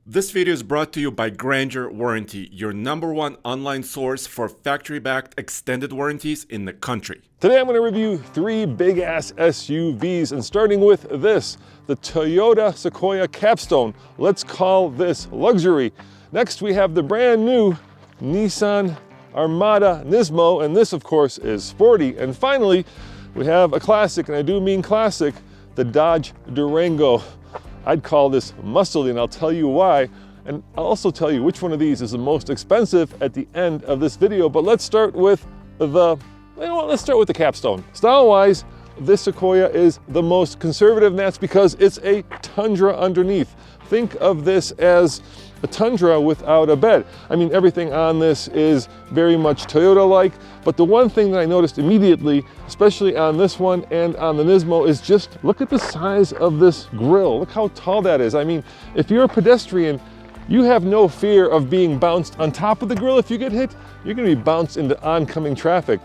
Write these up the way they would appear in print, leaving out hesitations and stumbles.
This video is brought to you by Grandeur Warranty, your #1 online source for factory-backed extended warranties in the country. Today I'm going to review 3 big-ass SUVs, and starting with this, the Toyota Sequoia Capstone. Let's call this luxury. Next we have the brand new Nissan Armada Nismo, and this of course is sporty. And finally, we have a classic, and I do mean classic, the Dodge Durango. I'd call this muscly, and I'll tell you why. And I'll also tell you which one of these is the most expensive at the end of this video. But let's start with let's start with the Capstone. Style-wise, this Sequoia is the most conservative, and that's because it's a Tundra underneath. Think of this as a Tundra without a bed. I mean, everything on this is very much Toyota-like, but the one thing that I noticed immediately, especially on this one and on the Nismo, is just look at the size of this grille. Look how tall that is. I mean, if you're a pedestrian, you have no fear of being bounced on top of the grille. If you get hit, you're gonna be bounced into oncoming traffic.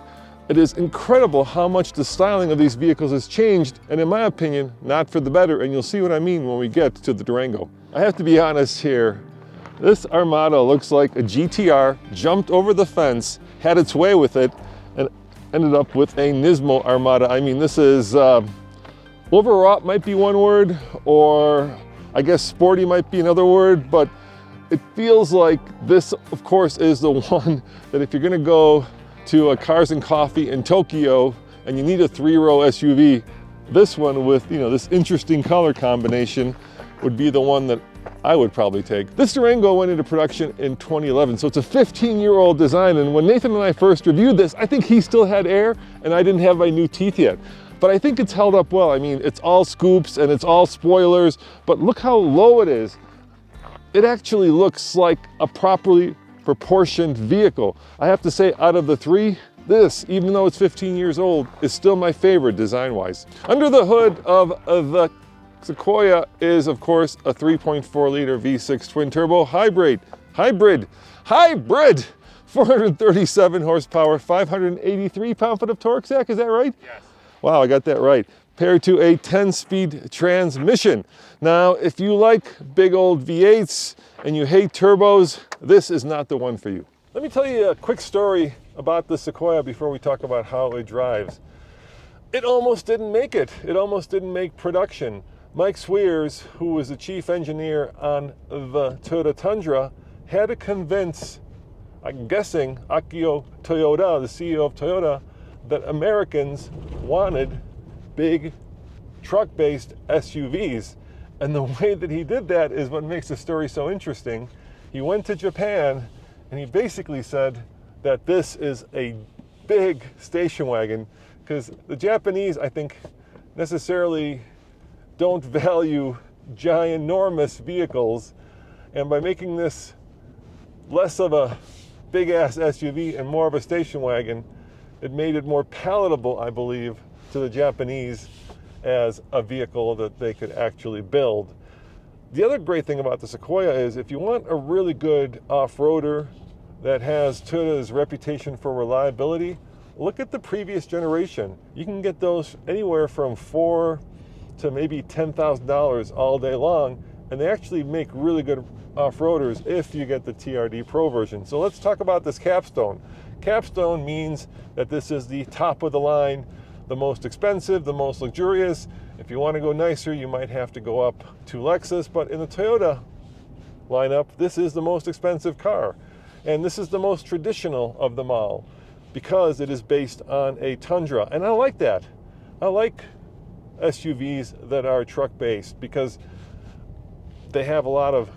It is incredible how much the styling of these vehicles has changed, and in my opinion, not for the better, and you'll see what I mean when we get to the Durango. I have to be honest here. This Armada looks like a GTR jumped over the fence, had its way with it, and ended up with a Nismo Armada. I mean, this is overwrought might be one word, or I guess sporty might be another word, but it feels like this, of course, is the one that if you're gonna go to a Cars and Coffee in Tokyo and you need a 3-row SUV, this one with, this interesting color combination would be the one that I would probably take. This Durango went into production in 2011, so it's a 15-year-old design, and when Nathan and I first reviewed this, I think he still had air and I didn't have my new teeth yet. But I think it's held up well. I mean, it's all scoops and it's all spoilers, but look how low it is. It actually looks like a properly proportioned vehicle. I have to say, out of the 3, this, even though it's 15 years old, is still my favorite design-wise. Under the hood of the Sequoia is, of course, a 3.4-liter V6 twin-turbo hybrid, 437 horsepower, 583 pound-foot of torque, Zach, is that right? Yes. Wow, I got that right. Paired to a 10-speed transmission. Now, if you like big old V8s and you hate turbos, this is not the one for you. Let me tell you a quick story about the Sequoia before we talk about how it drives. It almost didn't make it. It almost didn't make production. Mike Swears, who was the chief engineer on the Toyota Tundra, had to convince, I'm guessing, Akio Toyoda, the CEO of Toyota, that Americans wanted big truck-based SUVs. And the way that he did that is what makes the story so interesting. He went to Japan and he basically said that this is a big station wagon, because the Japanese, I think, necessarily don't value ginormous vehicles, and by making this less of a big-ass SUV and more of a station wagon, it made it more palatable, I believe, to the Japanese as a vehicle that they could actually build. The other great thing about the Sequoia is if you want a really good off-roader that has Toyota's reputation for reliability, look at the previous generation. You can get those anywhere from $4,000 to maybe $10,000 all day long, and they actually make really good off-roaders if you get the TRD Pro version. So let's talk about this Capstone. Capstone means that this is the top of the line, the most expensive, the most luxurious. If you want to go nicer, you might have to go up to Lexus, but in the Toyota lineup, this is the most expensive car. And this is the most traditional of them all because it is based on a Tundra. And I like that. I like SUVs that are truck-based because they have a lot of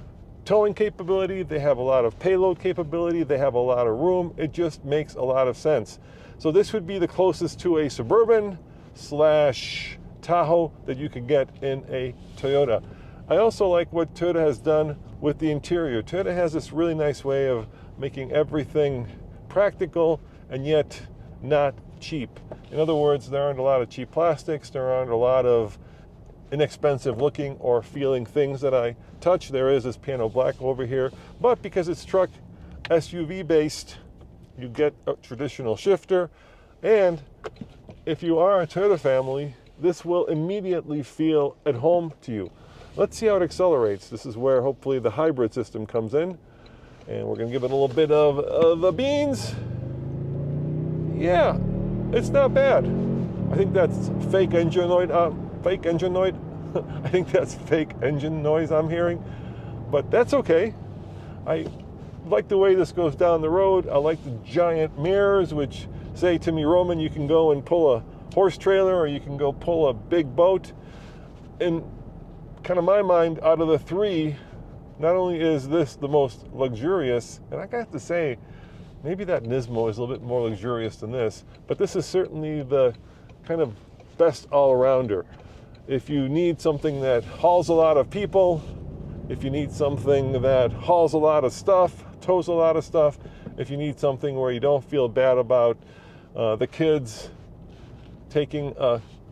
towing capability, they have a lot of payload capability, they have a lot of room. It just makes a lot of sense. So this would be the closest to a Suburban / Tahoe that you could get in a Toyota. I also like what Toyota has done with the interior. Toyota has this really nice way of making everything practical and yet not cheap. In other words, there aren't a lot of cheap plastics, there aren't a lot of inexpensive looking or feeling things that I touch. There is this piano black over here, but because it's truck SUV based, you get a traditional shifter, and if you are a Toyota family, this will immediately feel at home to you. Let's see how it accelerates. This is where hopefully the hybrid system comes in. And we're gonna give it a little bit of the beans. Yeah, it's not bad. I think that's fake engine noise. I think that's fake engine noise I'm hearing, but that's okay. I like the way this goes down the road. I like the giant mirrors, which say to me, Roman, you can go and pull a horse trailer or you can go pull a big boat. In kind of my mind, out of the three, not only is this the most luxurious, and I got to say, maybe that Nismo is a little bit more luxurious than this, but this is certainly the kind of best all-arounder. If you need something that hauls a lot of people, if you need something that hauls a lot of stuff, tows a lot of stuff, if you need something where you don't feel bad about the kids taking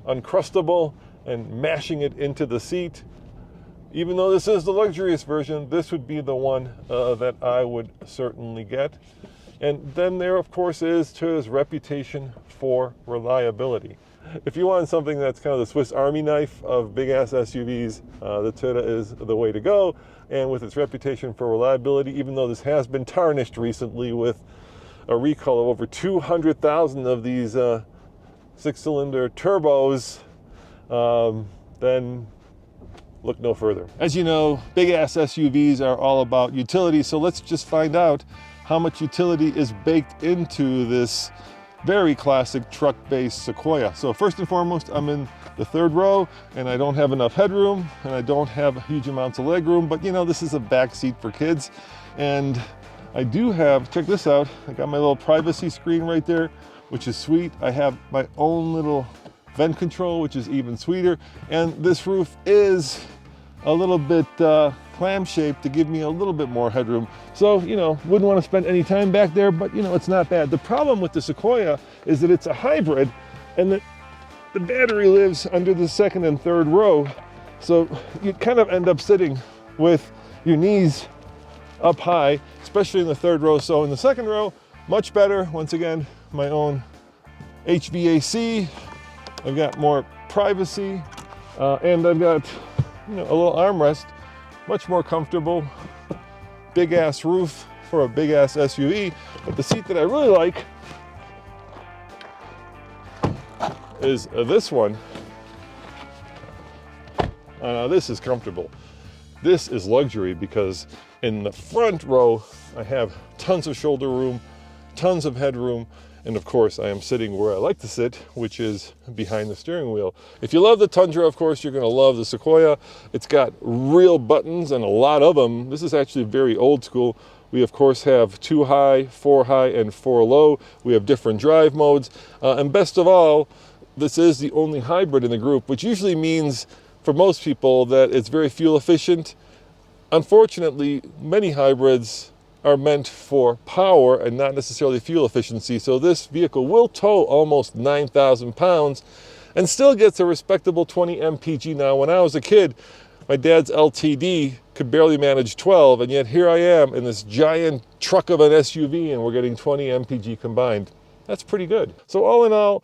Uncrustable and mashing it into the seat, even though this is the luxurious version, this would be the one that I would certainly get. And then there, of course, is Toyota's reputation for reliability. If you want something that's kind of the Swiss Army knife of big-ass SUVs, the Toyota is the way to go. And with its reputation for reliability, even though this has been tarnished recently with a recall of over 200,000 of these six-cylinder turbos, then look no further. As you know, big-ass SUVs are all about utility, so let's just find out how much utility is baked into this very classic truck-based Sequoia. So first and foremost, I'm in the third row and I don't have enough headroom and I don't have huge amounts of leg room, but you know, this is a back seat for kids. And I do have, check this out, I got my little privacy screen right there, which is sweet. I have my own little vent control, which is even sweeter. And this roof is a little bit clam shaped to give me a little bit more headroom. So, you know, wouldn't want to spend any time back there, but you know, it's not bad. The problem with the Sequoia is that it's a hybrid and that the battery lives under the second and third row. So you kind of end up sitting with your knees up high, especially in the third row. So in the second row, much better. Once again, my own HVAC. I've got more privacy and I've got, you know, a little armrest. Much more comfortable, big ass roof for a big ass SUV. But the seat that I really like is this one. This is comfortable. This is luxury because in the front row, I have tons of shoulder room, tons of headroom, and of course, I am sitting where I like to sit, which is behind the steering wheel. If you love the Tundra, of course, you're gonna love the Sequoia. It's got real buttons and a lot of them. This is actually very old school. We, of course, have 2 high, 4 high, and 4 low. We have different drive modes. And best of all, this is the only hybrid in the group, which usually means for most people that it's very fuel efficient. Unfortunately, many hybrids are meant for power and not necessarily fuel efficiency. So this vehicle will tow almost 9,000 pounds and still gets a respectable 20 mpg. Now, when I was a kid, my dad's LTD could barely manage 12, and yet here I am in this giant truck of an SUV and we're getting 20 mpg combined. That's pretty good. So all in all,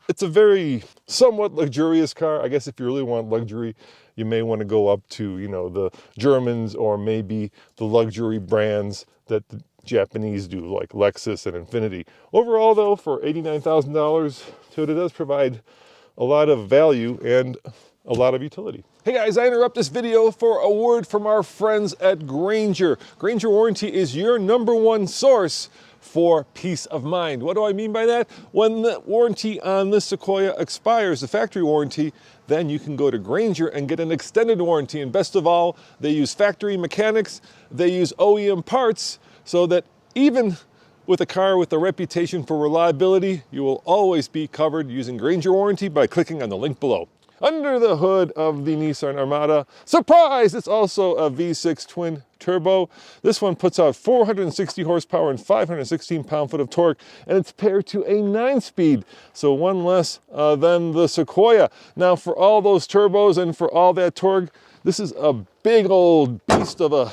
it's a very somewhat luxurious car. I guess if you really want luxury, you may want to go up to, you know, the Germans or maybe the luxury brands that the Japanese do, like Lexus and Infiniti. Overall, though, for $89,000, Toyota does provide a lot of value and a lot of utility. Hey guys, I interrupt this video for a word from our friends at Grainger. Grainger Warranty is your #1 source for peace of mind. What do I mean by that? When the warranty on this Sequoia expires, the factory warranty, then you can go to Grainger and get an extended warranty. And best of all, they use factory mechanics, they use OEM parts, so that even with a car with a reputation for reliability, you will always be covered using Grainger Warranty by clicking on the link below. Under the hood of the Nissan Armada, surprise, it's also a V6 twin turbo. This one puts out 460 horsepower and 516 pound-foot of torque, and it's paired to a 9-speed, so one less than the Sequoia. Now, for all those turbos and for all that torque, this is a big old beast of a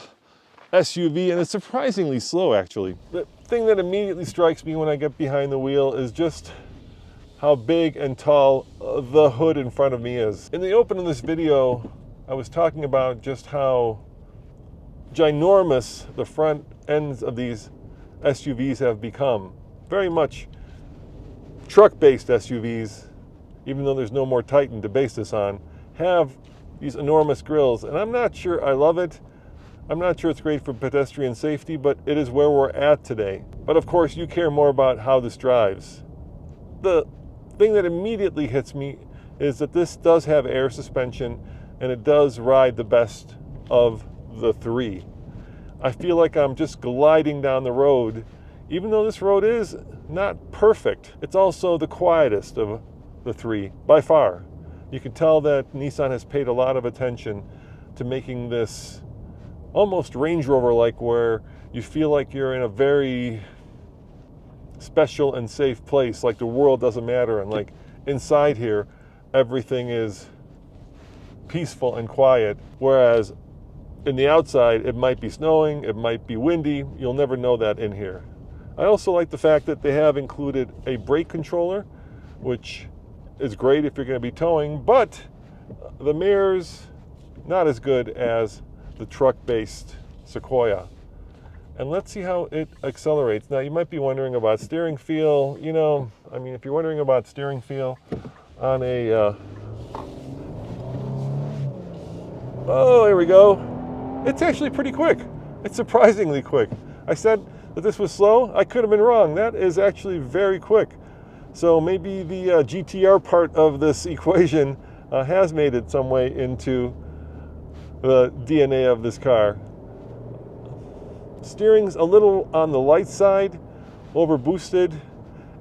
SUV, and it's surprisingly slow, actually. The thing that immediately strikes me when I get behind the wheel is just how big and tall the hood in front of me is. In the open of this video, I was talking about just how ginormous the front ends of these SUVs have become. Very much truck-based SUVs, even though there's no more Titan to base this on, have these enormous grills. And I'm not sure I love it. I'm not sure it's great for pedestrian safety, but it is where we're at today. But of course, you care more about how this drives. The thing that immediately hits me is that this does have air suspension, and it does ride the best of the three. I feel like I'm just gliding down the road, even though this road is not perfect. It's also the quietest of the three, by far. You can tell that Nissan has paid a lot of attention to making this almost Range Rover-like, where you feel like you're in a very special and safe place, like the world doesn't matter, and like inside here, everything is peaceful and quiet, whereas in the outside, it might be snowing, it might be windy, you'll never know that in here. I also like the fact that they have included a brake controller, which is great if you're going to be towing, but the mirrors, not as good as the truck-based Sequoia. And let's see how it accelerates. Now, you might be wondering about steering feel. You know, I mean, if you're wondering about steering feel on a... oh, there we go. It's actually pretty quick. It's surprisingly quick. I said that this was slow. I could have been wrong. That is actually very quick. So maybe the GTR part of this equation has made it some way into the DNA of this car. Steering's a little on the light side, over boosted.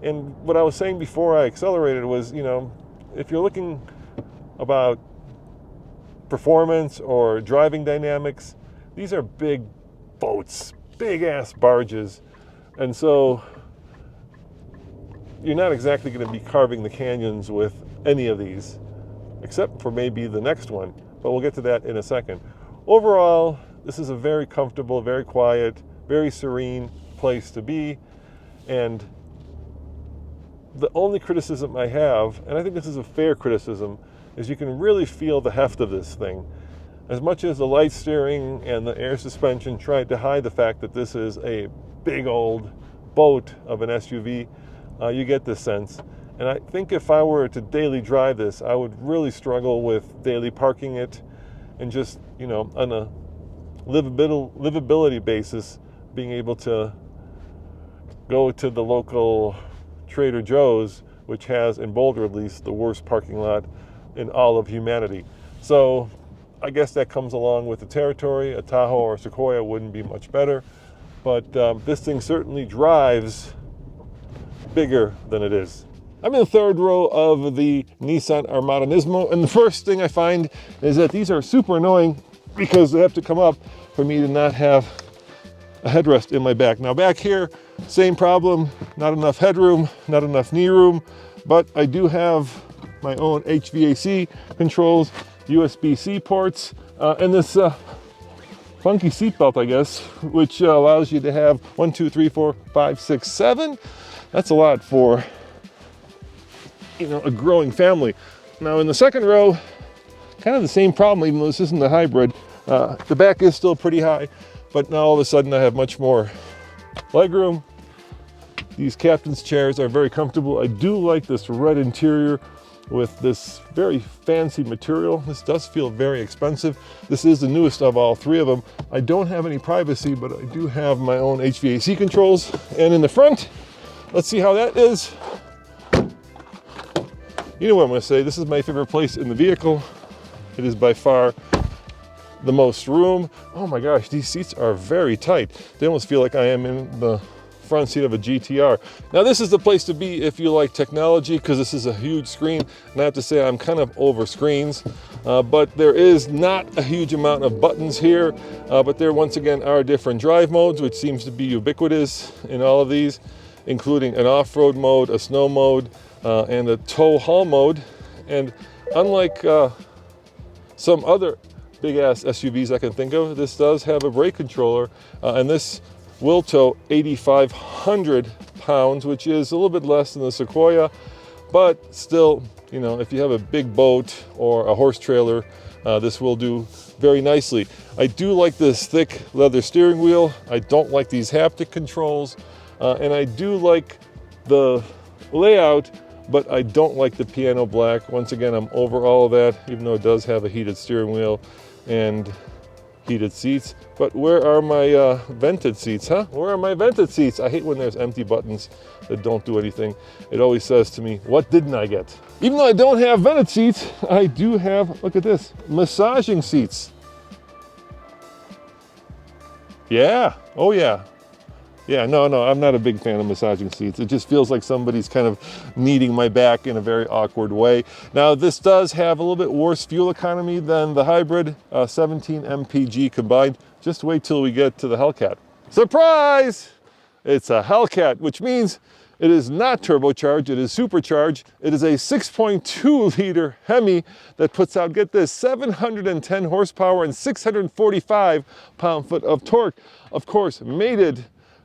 And what I was saying before I accelerated was, you know, if you're looking about performance or driving dynamics, these are big boats, big ass barges. And so you're not exactly going to be carving the canyons with any of these, except for maybe the next one. But we'll get to that in a second. Overall, this is a very comfortable, very quiet, very serene place to be. And the only criticism I have, and I think this is a fair criticism, is you can really feel the heft of this thing. As much as the light steering and the air suspension tried to hide the fact that this is a big old boat of an SUV, you get this sense. And I think if I were to daily drive this, I would really struggle with daily parking it and just, you know, on a livability basis, being able to go to the local Trader Joe's, which has, in Boulder at least, the worst parking lot in all of humanity. So I guess that comes along with the territory. A Tahoe or Sequoia wouldn't be much better, but this thing certainly drives bigger than it is. I'm in the third row of the Nissan Armada Nismo, and the first thing I find is that these are super annoying because they have to come up for me to not have a headrest in my back. Now back here, same problem, not enough headroom, not enough knee room, but I do have my own HVAC controls, USB-C ports, and this funky seatbelt, I guess, which allows you to have 1, 2, 3, 4, 5, 6, 7. That's a lot for, you know, a growing family. Now in the second row, kind of the same problem, even though this isn't a hybrid. The back is still pretty high, but now all of a sudden I have much more legroom. These captain's chairs are very comfortable. I do like this red interior with this very fancy material. This does feel very expensive. This is the newest of all three of them. I don't have any privacy, but I do have my own HVAC controls. And in the front, let's see how that is. You know what I'm gonna say, this is my favorite place in the vehicle. It is by far the most room. Oh my gosh, these seats are very tight. They almost feel like I am in the front seat of a GTR. Now this is the place to be if you like technology, because this is a huge screen. And I have to say I'm kind of over screens, but there is not a huge amount of buttons here. But there once again are different drive modes, which seems to be ubiquitous in all of these, including an off-road mode, a snow mode, and a tow haul mode. And unlike some other big ass SUVs I can think of, this does have a brake controller, and this will tow 8,500 pounds, which is a little bit less than the Sequoia, but still, you know, if you have a big boat or a horse trailer this will do very nicely. I do like this thick leather steering wheel. I don't like these haptic controls, and I do like the layout, but I don't like the piano black. Once again, I'm over all of that, even though it does have a heated steering wheel and heated seats. But where are my vented seats, huh? Where are my vented seats? I hate when there's empty buttons that don't do anything. It always says to me, what didn't I get? Even though I don't have vented seats, I do have, look at this, massaging seats. Yeah, oh yeah. Yeah, no, I'm not a big fan of massaging seats. It just feels like somebody's kind of kneading my back in a very awkward way. Now, this does have a little bit worse fuel economy than the hybrid, 17 mpg combined. Just wait till we get to the Hellcat. Surprise! It's a Hellcat, which means it is not turbocharged, it is supercharged. It is a 6.2 liter Hemi that puts out, get this, 710 horsepower and 645 pound-foot of torque. Of course, mated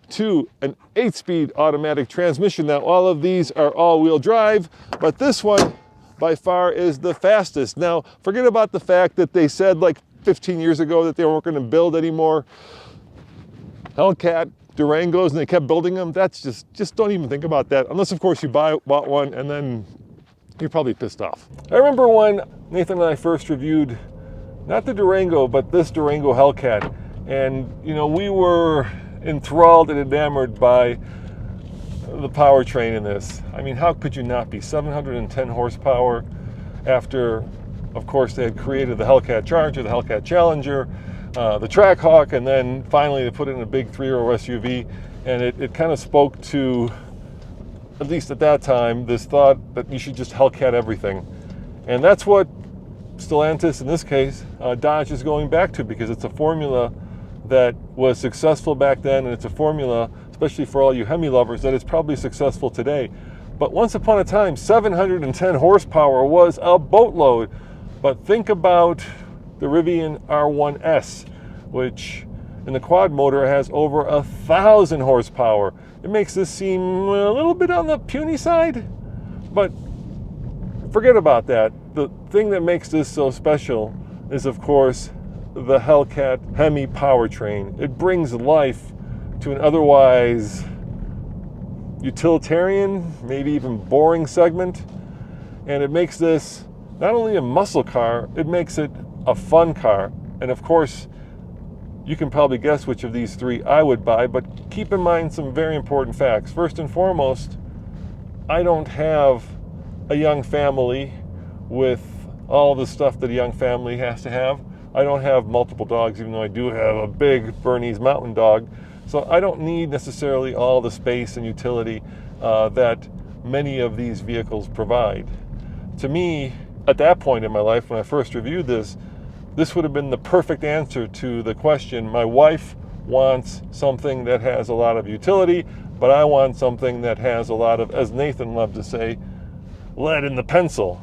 to an 8-speed automatic transmission. Now, all of these are all-wheel drive, but this one by far is the fastest. Now, forget about the fact that they said like 15 years ago that they weren't going to build any more Hellcat Durangos, and they kept building them. That's just don't even think about that, unless of course you bought one and then you're probably pissed off. I remember when Nathan and I first reviewed not the Durango, but this Durango Hellcat, and you know, we were enthralled and enamored by the powertrain in this. I mean, how could you not be? 710 horsepower after, of course, they had created the Hellcat Charger, the Hellcat Challenger, the Trackhawk, and then finally they put it in a big 3-row SUV, and it kind of spoke to, at least at that time, this thought that you should just Hellcat everything. And that's what Stellantis, in this case, Dodge is going back to, because it's a formula that was successful back then, and it's a formula, especially for all you Hemi lovers, that is probably successful today. But once upon a time, 710 horsepower was a boatload. But think about the Rivian R1S, which in the quad motor has over 1,000 horsepower. It makes this seem a little bit on the puny side, but forget about that. The thing that makes this so special is, of course, the Hellcat Hemi powertrain. It brings life to an otherwise utilitarian, maybe even boring segment, and it makes this not only a muscle car, it makes it a fun car. And of course, you can probably guess which of these three I would buy, but keep in mind some very important facts. First and foremost, I don't have a young family with all the stuff that a young family has to have. I don't have multiple dogs, even though I do have a big Bernese Mountain Dog. So I don't need necessarily all the space and utility that many of these vehicles provide. To me, at that point in my life, when I first reviewed this would have been the perfect answer to the question. My wife wants something that has a lot of utility, but I want something that has a lot of, as Nathan loved to say, lead in the pencil.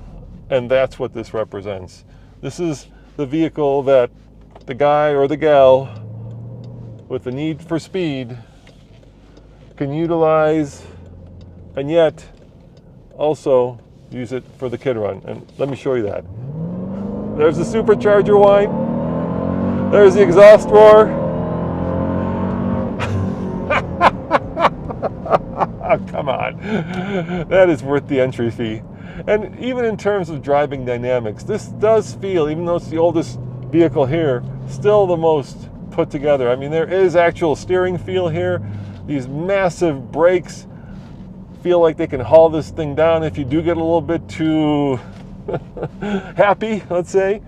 And that's what this represents. This is the vehicle that the guy or the gal with the need for speed can utilize, and yet also use it for the kid run. And let me show you that. There's the supercharger whine. There's the exhaust roar. Come on. That is worth the entry fee. And even in terms of driving dynamics, this does feel, even though it's the oldest vehicle here, still the most put together. I mean, there is actual steering feel here. These massive brakes feel like they can haul this thing down if you do get a little bit too happy, let's say.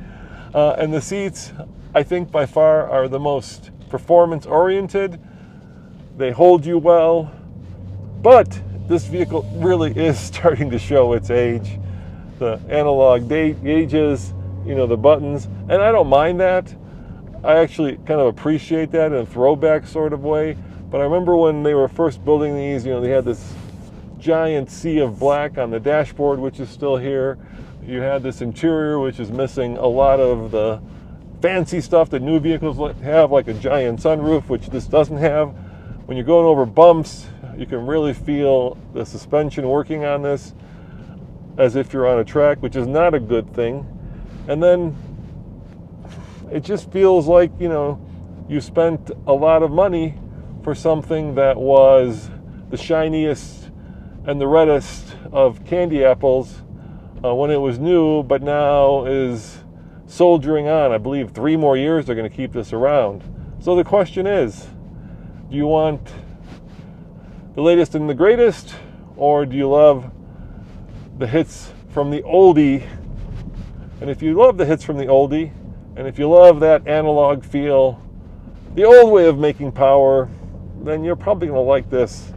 And the seats, I think by far are the most performance oriented. They hold you well, but this vehicle really is starting to show its age. The analog gauges, you know, the buttons, and I don't mind that. I actually kind of appreciate that in a throwback sort of way. But I remember when they were first building these, you know, they had this giant sea of black on the dashboard, which is still here. You had this interior, which is missing a lot of the fancy stuff that new vehicles have, like a giant sunroof, which this doesn't have. When you're going over bumps, you can really feel the suspension working on this as if you're on a track, which is not a good thing. And then it just feels like, you know, you spent a lot of money for something that was the shiniest and the reddest of candy apples when it was new, but now is soldiering on. I believe 3 more years they're going to keep this around. So the question is, do you want the latest and the greatest, or do you love the hits from the oldie? And if you love the hits from the oldie, and if you love that analog feel, the old way of making power, then you're probably going to like this.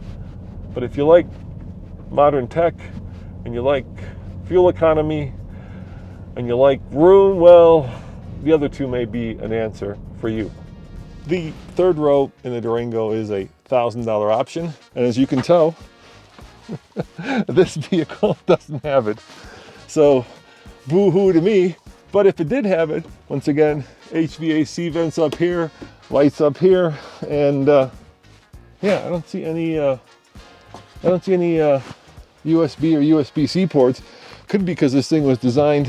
But if you like modern tech, and you like fuel economy, and you like room, well, the other two may be an answer for you. The third row in the Durango is a $1,000 option, and as you can tell, this vehicle doesn't have it. So, boo-hoo to me. But if it did have it, once again, HVAC vents up here, lights up here, and yeah, I don't see any USB or USB-C ports. Could be because this thing was designed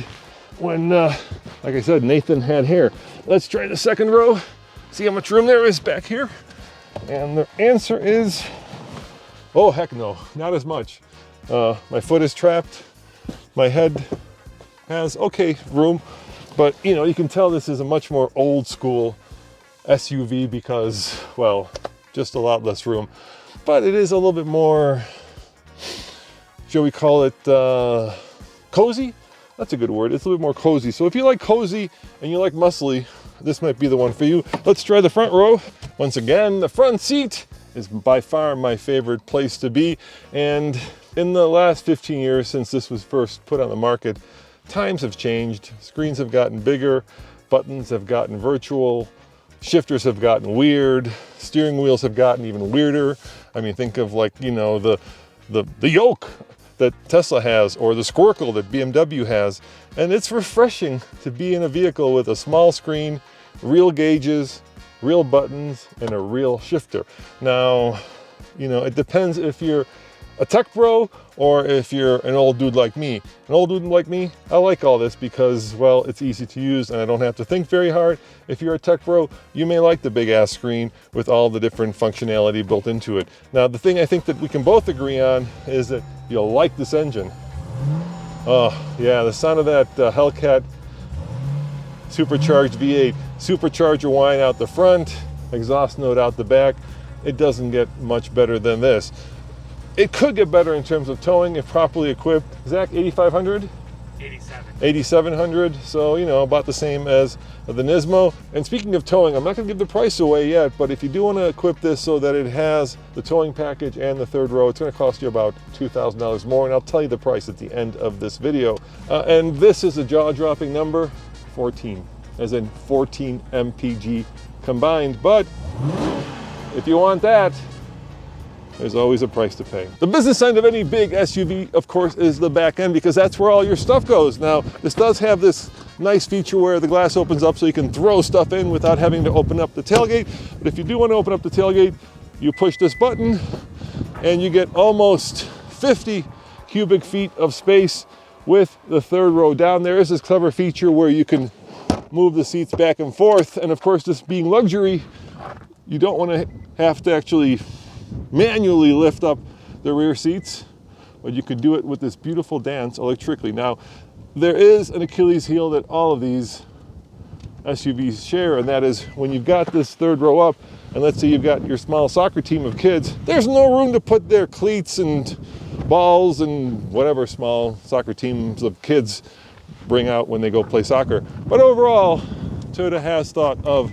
when, like I said, Nathan had hair. Let's try the second row, see how much room there is back here. And the answer is, oh heck no, not as much. My foot is trapped. My head has okay room, but you know, you can tell this is a much more old school SUV because, well, just a lot less room. But it is a little bit more, shall we call it cozy? That's a good word. It's a little bit more cozy. So if you like cozy and you like muscly, this might be the one for you. Let's try the front row. Once again, the front seat is by far my favorite place to be. And in the last 15 years since this was first put on the market, times have changed. Screens have gotten bigger, buttons have gotten virtual, shifters have gotten weird, steering wheels have gotten even weirder. I mean, think of, like, you know, the yoke that Tesla has, or the Squircle that BMW has. And it's refreshing to be in a vehicle with a small screen, real gauges, real buttons, and a real shifter. Now, you know, it depends if you're a tech bro or if you're an old dude like me. An old dude like me, I like all this because, well, it's easy to use and I don't have to think very hard. If you're a tech bro, you may like the big ass screen with all the different functionality built into it. Now, the thing I think that we can both agree on is that you'll like this engine. Oh yeah, the sound of that Hellcat supercharged V8, supercharger whine out the front, exhaust note out the back. It doesn't get much better than this. It could get better in terms of towing if properly equipped. Zach, 8,500? 8,700, so, you know, about the same as the Nismo. And speaking of towing, I'm not going to give the price away yet, but if you do want to equip this so that it has the towing package and the third row, it's going to cost you about $2,000 more, and I'll tell you the price at the end of this video. And this is a jaw-dropping number, 14, as in 14 mpg combined. But if you want that, there's always a price to pay. The business end of any big SUV, of course, is the back end, because that's where all your stuff goes. Now, this does have this nice feature where the glass opens up so you can throw stuff in without having to open up the tailgate. But if you do want to open up the tailgate, you push this button and you get almost 50 cubic feet of space with the third row down. There is this clever feature where you can move the seats back and forth. And of course, this being luxury, you don't want to have to actually manually lift up the rear seats, but you could do it with this beautiful dance electrically. Now, there is an Achilles heel that all of these SUVs share, and that is when you've got this third row up, and let's say you've got your small soccer team of kids, there's no room to put their cleats and balls and whatever small soccer teams of kids bring out when they go play soccer. But overall, Toyota has thought of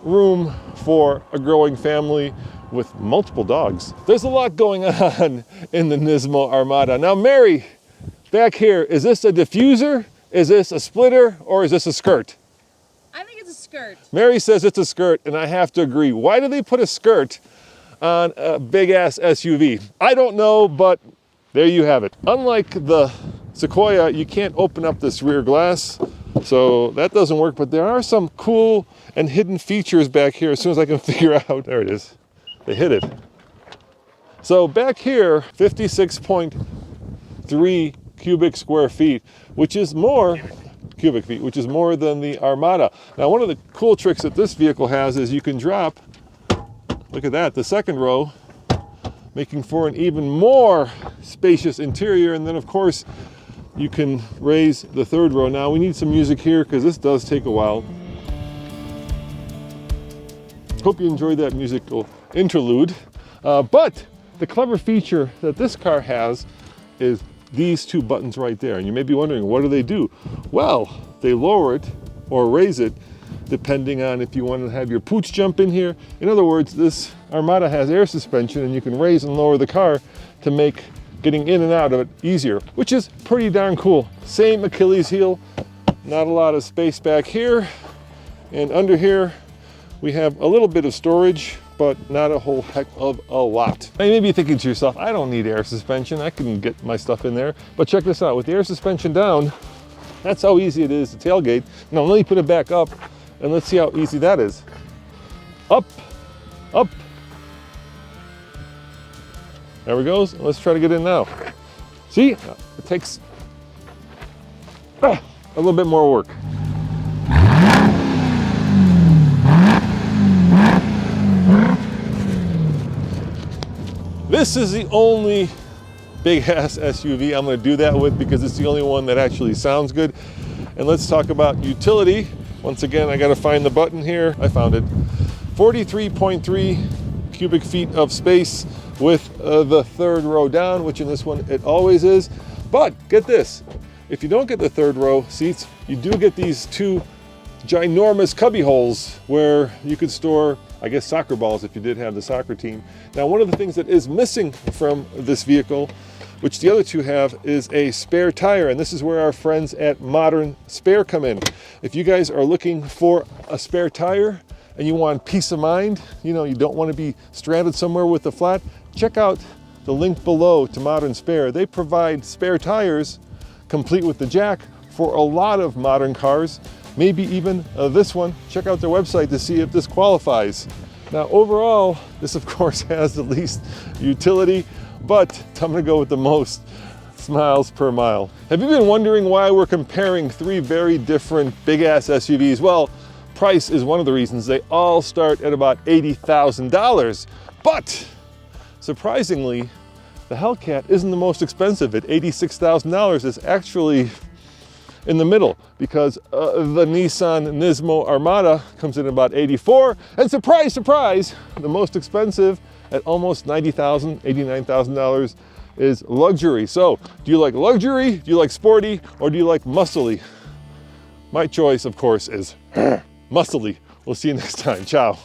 room for a growing family with multiple dogs. There's a lot going on in the Nismo Armada. Now, Mary, back here, is this a diffuser? Is this a splitter? Or is this a skirt? I think it's a skirt. Mary says it's a skirt, and I have to agree. Why do they put a skirt on a big-ass SUV? I don't know, but there you have it. Unlike the Sequoia, you can't open up this rear glass, so that doesn't work, but there are some cool and hidden features back here as soon as I can figure out. There it is. They hit it. So back here, 56.3 cubic square feet, which is more cubic feet, which is more than the Armada. Now, one of the cool tricks that this vehicle has is you can drop, look at that, the second row, making for an even more spacious interior. And then, of course, you can raise the third row. Now, we need some music here because this does take a while. Hope you enjoyed that musical interlude. But the clever feature that this car has is these two buttons right there. And you may be wondering, what do they do? Well, they lower it or raise it depending on if you want to have your pooch jump in here. In other words, this Armada has air suspension and you can raise and lower the car to make getting in and out of it easier, which is pretty darn cool. Same Achilles heel, not a lot of space back here. And under here, we have a little bit of storage, but not a whole heck of a lot. Now you may be thinking to yourself, I don't need air suspension. I can get my stuff in there. But check this out, with the air suspension down, that's how easy it is to tailgate. Now let me put it back up and let's see how easy that is. Up, up. There we go. Let's try to get in now. See, it takes a little bit more work. This is the only big ass SUV I'm going to do that with because it's the only one that actually sounds good. And let's talk about utility. Once again, I got to find the button here. I found it. 43.3 cubic feet of space with the third row down, which in this one it always is. But get this, if you don't get the third row seats, you do get these two ginormous cubby holes where you could store, I guess, soccer balls if you did have the soccer team. Now, one of the things that is missing from this vehicle, which the other two have, is a spare tire. And this is where our friends at Modern Spare come in. If you guys are looking for a spare tire and you want peace of mind, you know, you don't want to be stranded somewhere with a flat, check out the link below to Modern Spare. They provide spare tires complete with the jack for a lot of modern cars. Maybe even this one. Check out their website to see if this qualifies. Now overall, this of course has the least utility, but I'm gonna go with the most miles per mile. Have you been wondering why we're comparing three very different big ass SUVs? Well, price is one of the reasons. They all start at about $80,000, but surprisingly, the Hellcat isn't the most expensive at $86,000. It's actually in the middle because the Nissan Nismo Armada comes in about 84, and surprise, surprise, the most expensive at almost $90,000, $89,000 is luxury. So, do you like luxury, do you like sporty, or do you like muscly? My choice, of course, is muscly. We'll see you next time. Ciao.